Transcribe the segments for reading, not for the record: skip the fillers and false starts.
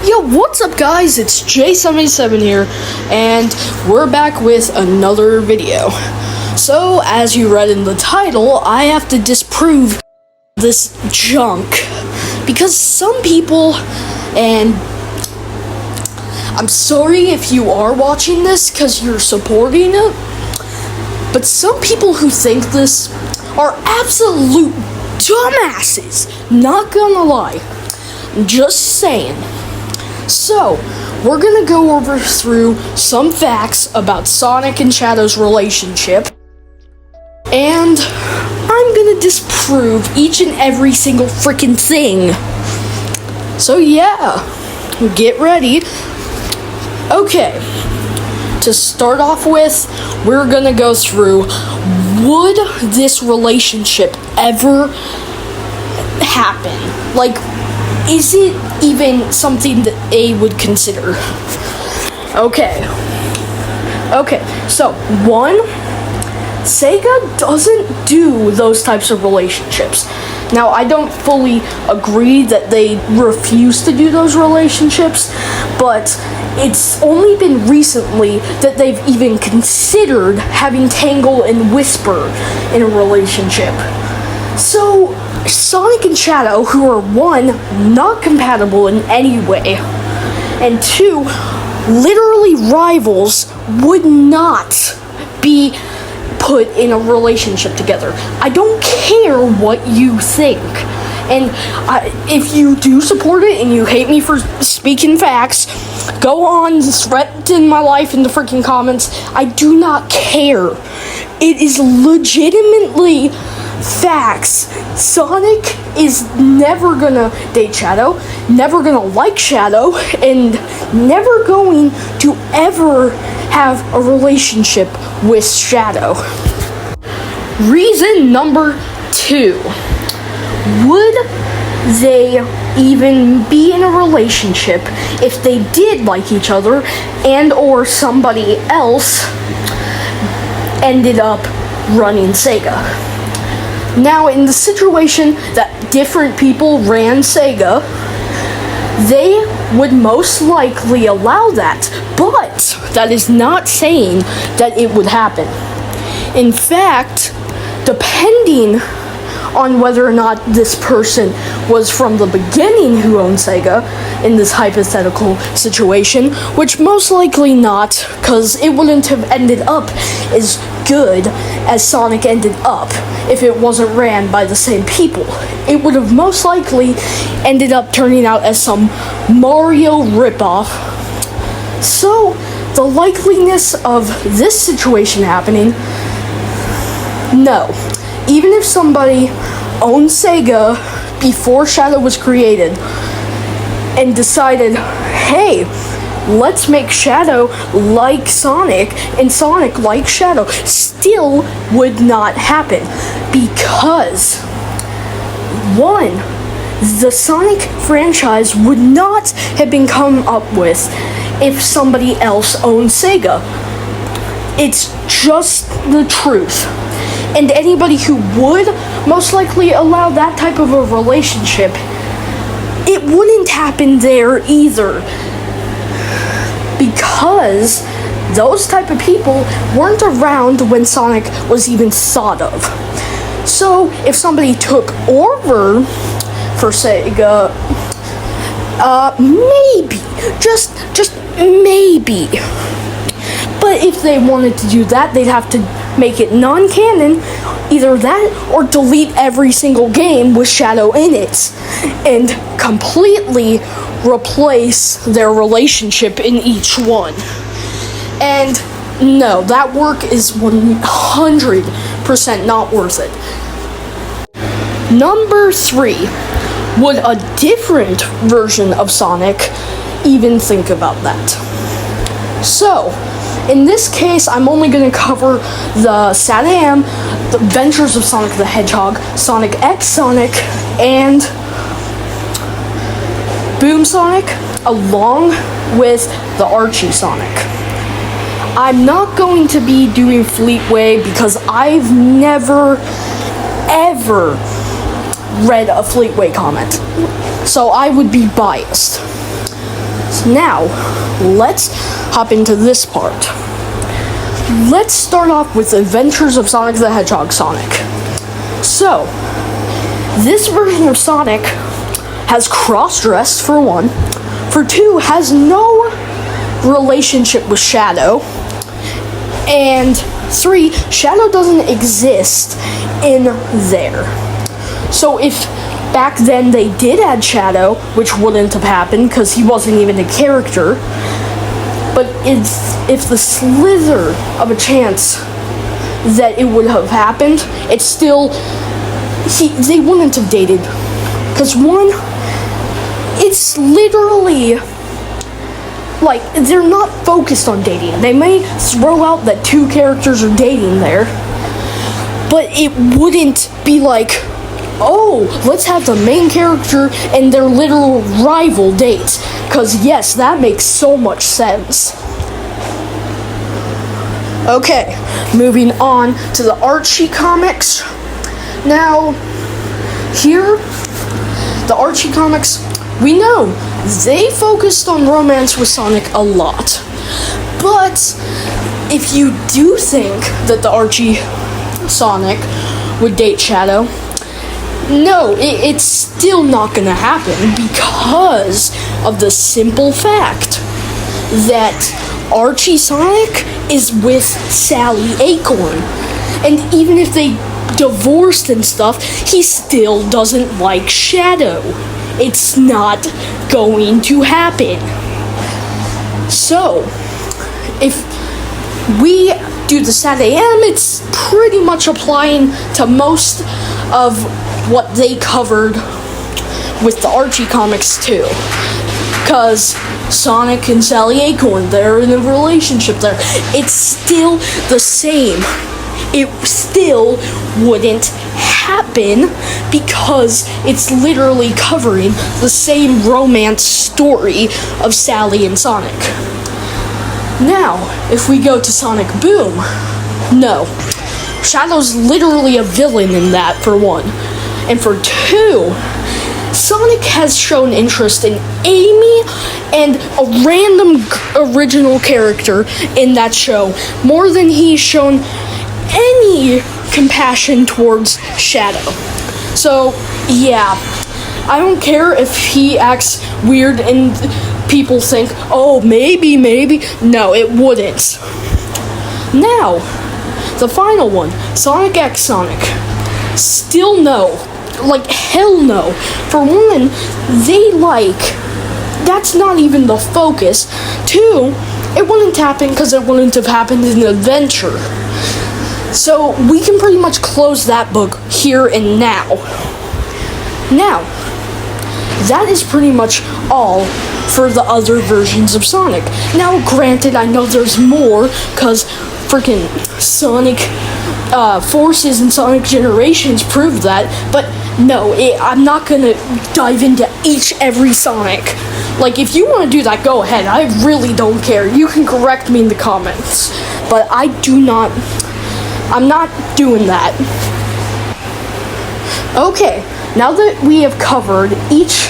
Yo, what's up guys? It's J77 here, and we're back with another video. So, as you read in the title, I have to disprove this junk. Because some people, and I'm sorry if you are watching this because you're supporting it, but some people who think this are absolute dumbasses. Not gonna lie. Just saying. So, we're gonna go through some facts about Sonic and Shadow's relationship, and I'm gonna disprove each and every single freaking thing. So yeah, get ready. Okay, to start off with, we're gonna go through, would this relationship ever happen? Like, is it even something that A would consider? Okay, so one, Sega doesn't do those types of relationships. Now, I don't fully agree that they refuse to do those relationships, but it's only been recently that they've even considered having Tangle and Whisper in a relationship. So, Sonic and Shadow, who are one, not compatible in any way, and two, literally rivals, would not be put in a relationship together. I don't care what you think. And if you do support it and you hate me for speaking facts, go on, threaten my life in the freaking comments. I do not care. It is legitimately facts. Sonic is never gonna date Shadow, never gonna like Shadow, and never going to ever have a relationship with Shadow. Reason number 2. Would they even be in a relationship if they did like each other and or somebody else ended up running Sega? Now, in the situation that different people ran Sega, they would most likely allow that, but that is not saying that it would happen. In fact, depending on whether or not this person was from the beginning who owned Sega in this hypothetical situation, which most likely not, because it wouldn't have ended up as good as Sonic ended up if it wasn't ran by the same people. It would have most likely ended up turning out as some Mario ripoff. So, the likeliness of this situation happening, no. Even if somebody owned Sega before Shadow was created and decided, hey, let's make Shadow like Sonic and Sonic like Shadow, still would not happen. Because, one, the Sonic franchise would not have been come up with if somebody else owned Sega. It's just the truth. And anybody who would most likely allow that type of a relationship, it wouldn't happen there either. Because those type of people weren't around when Sonic was even thought of. So if somebody took over for Sega, maybe, just maybe. But if they wanted to do that, they'd have to make it non-canon, either that or delete every single game with Shadow in it, and completely replace their relationship in each one. And no, that work is 100% not worth it. Number 3, would a different version of Sonic even think about that? So, in this case, I'm only going to cover the SATAM, the Adventures of Sonic the Hedgehog, Sonic X Sonic, and Boom Sonic, along with the Archie Sonic. I'm not going to be doing Fleetway because I've never, ever read a Fleetway comment, so I would be biased. Now, let's hop into this part. Let's start off with Adventures of Sonic the Hedgehog Sonic. So, this version of Sonic has cross-dress, for one. For two, has no relationship with Shadow. And three, Shadow doesn't exist in there. So if back then they did add Shadow, which wouldn't have happened because he wasn't even a character, but if the slither of a chance that it would have happened, it's still, they wouldn't have dated. Because one, it's literally, like, they're not focused on dating. They may throw out that two characters are dating there, but it wouldn't be like, oh, let's have the main character and their literal rival date. Because yes, that makes so much sense. Okay, moving on to the Archie comics. Now, here, the Archie comics, we know they focused on romance with Sonic a lot. But if you do think that the Archie Sonic would date Shadow, no, it's still not gonna happen because of the simple fact that Archie Sonic is with Sally Acorn. And even if they divorced and stuff, he still doesn't like Shadow. It's not going to happen. So, if we do the Sat AM, it's pretty much applying to most of what they covered with the Archie comics too. Because Sonic and Sally Acorn, they're in a relationship there. It's still the same. It still wouldn't happen because it's literally covering the same romance story of Sally and Sonic. Now, if we go to Sonic Boom, no. Shadow's literally a villain in that, for one. And for two, Sonic has shown interest in Amy and a random original character in that show more than he's shown any compassion towards Shadow. So, yeah, I don't care if he acts weird and people think, oh, maybe. No, it wouldn't. Now, the final one, Sonic X Sonic. Still no. Like, hell no. For one, that's not even the focus. Two, it wouldn't happen because it wouldn't have happened in Adventure. So, we can pretty much close that book here and now. Now, that is pretty much all for the other versions of Sonic. Now, granted, I know there's more, because freaking Sonic Forces and Sonic Generations prove that, but no, I'm not gonna dive into every Sonic. Like, if you want to do that, go ahead. I really don't care. You can correct me in the comments, but I'm not doing that. Okay, now that we have covered each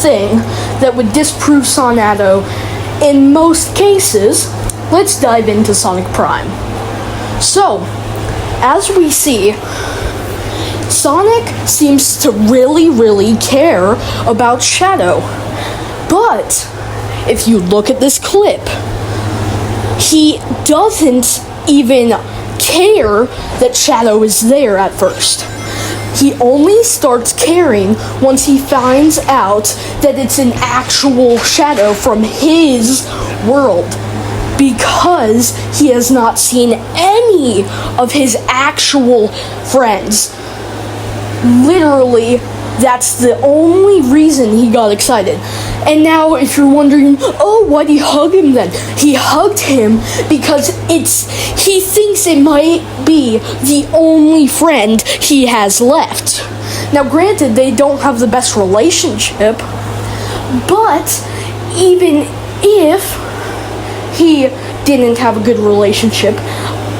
thing that would disprove Sonadow in most cases, let's dive into Sonic Prime. So, as we see, Sonic seems to really care about Shadow. But, if you look at this clip, he doesn't even care that Shadow is there at first. He only starts caring once he finds out that it's an actual Shadow from his world, because he has not seen any of his actual friends. Literally, that's the only reason he got excited. And now, if you're wondering, oh, why'd he hug him then? He hugged him because he thinks it might be the only friend he has left. Now, granted, they don't have the best relationship, but even if he didn't have a good relationship,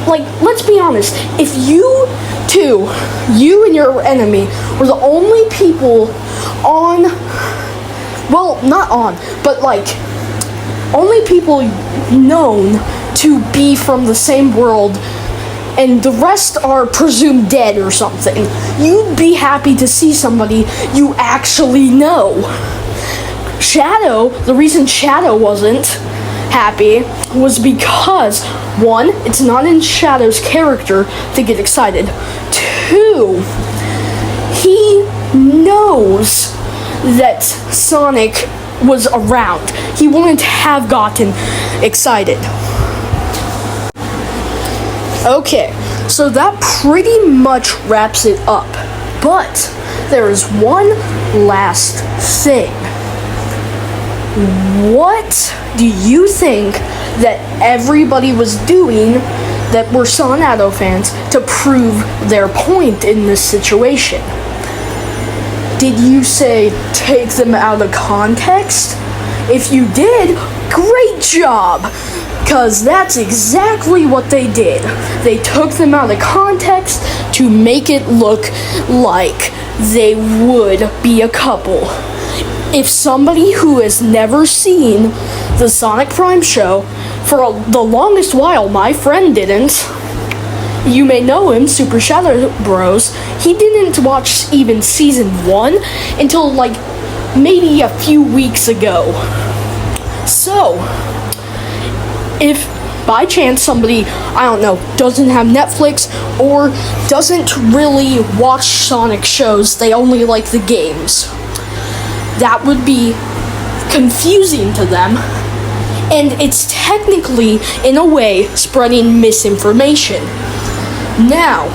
like, let's be honest, if you and your enemy were the only people on, well, not on, but like, only people known to be from the same world, and the rest are presumed dead or something. You'd be happy to see somebody you actually know. Shadow, the reason Shadow wasn't happy was because, one, it's not in Shadow's character to get excited. Two, he knows that Sonic was around. He wouldn't have gotten excited. Okay, so that pretty much wraps it up. But there is one last thing. What do you think that everybody was doing that were Sonadow fans to prove their point in this situation? Did you say take them out of context? If you did, great job! Because that's exactly what they did. They took them out of context to make it look like they would be a couple. If somebody who has never seen the Sonic Prime show, for the longest while my friend didn't, you may know him, Super Shadow Bros, he didn't watch even season 1 until like maybe a few weeks ago. So, if by chance somebody, I don't know, doesn't have Netflix or doesn't really watch Sonic shows, they only like the games, that would be confusing to them, and it's technically, in a way, spreading misinformation. Now,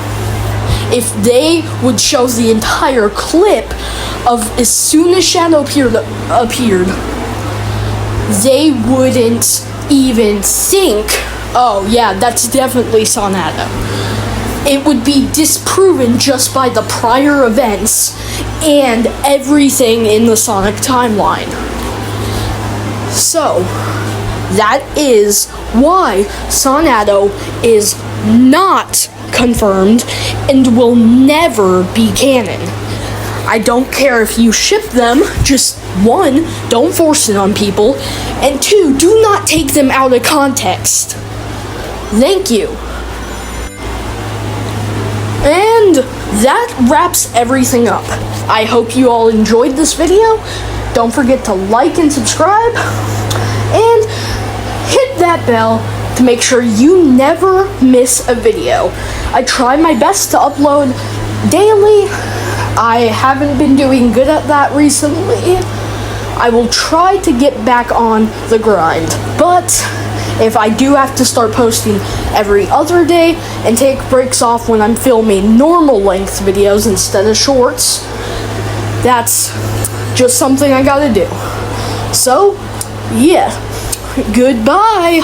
if they would show the entire clip of as soon as Shadow appeared, they wouldn't even think, oh yeah, that's definitely Sonadow. It would be disproven just by the prior events and everything in the Sonic timeline. So, that is why Sonadow is not confirmed and will never be canon. I don't care if you ship them, just one, don't force it on people, and two, do not take them out of context. Thank you. And that wraps everything up. I hope you all enjoyed this video. Don't forget to like and subscribe, and hit that bell to make sure you never miss a video. I try my best to upload daily. I haven't been doing good at that recently. I will try to get back on the grind, but if I do have to start posting every other day and take breaks off when I'm filming normal length videos instead of shorts, that's just something I gotta do. So, yeah, goodbye.